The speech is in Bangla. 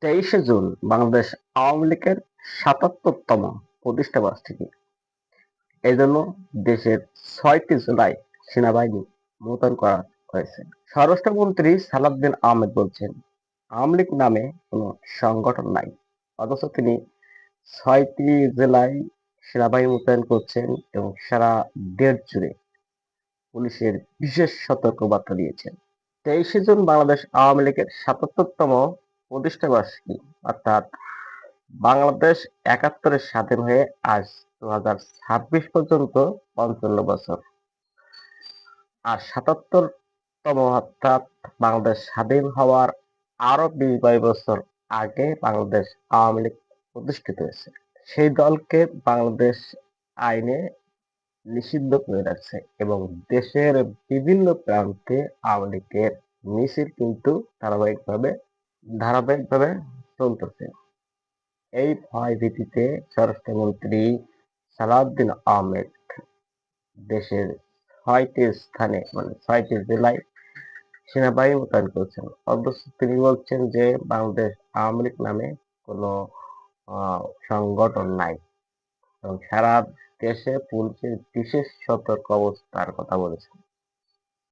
23শে জুন বাংলাদেশ আওয়ামী লীগের ৭৭তম প্রতিষ্ঠাবার্ষিকী। এজন্য দেশের ৬টি জেলায় সেনাবাহিনী মোতায়েন করা হয়েছে। স্বরাষ্ট্রমন্ত্রী সালাউদ্দিন আহমেদ বলছেন, আওয়ামী লীগ নামে কোনো সংগঠন নাই, অথচ তিনি ৬টি জেলায় সেনাবাহিনী মোতায়েন করছেন এবং সারা দেশ জুড়ে পুলিশের বিশেষ সতর্কবার্তা দিয়েছেন। 23শে জুন বাংলাদেশ আওয়ামী লীগের ৭৭তম প্রতিষ্ঠাবার্ষিকী, অর্থাৎ বাংলাদেশ ৭১-এ স্বাধীন হয়ে আজ ২০২৬ পর্যন্ত ৫৫ বছর। আর ৭৭তম অর্থাৎ বাংলাদেশ স্বাধীন হওয়ার আরো ২০-২২ বছর আগে বাংলাদেশ আওয়ামী লীগ প্রতিষ্ঠিত হয়েছে। সেই দলকে বাংলাদেশ আইনে নিষিদ্ধ করে রাখছে এবং দেশের বিভিন্ন প্রান্তে আওয়ামী লীগের মিছিল কিন্তু ধারাবাহিকভাবে চলতেছে। এই ভয়ভীতিতে স্বরাষ্ট্রমন্ত্রী সালাউদ্দিন আহমেদ দেশের ৬টি স্থানে মানে ৬টি জেলায় সেনাবাহিনী মোতায়েন করেছেন। অথচ তিনি বলছেন যে বাংলাদেশ আওয়ামী লীগ নামে কোনো সংগঠন নাই এবং সারা দেশে পুলিশের বিশেষ সতর্ক অবস্থার কথা বলেছেন।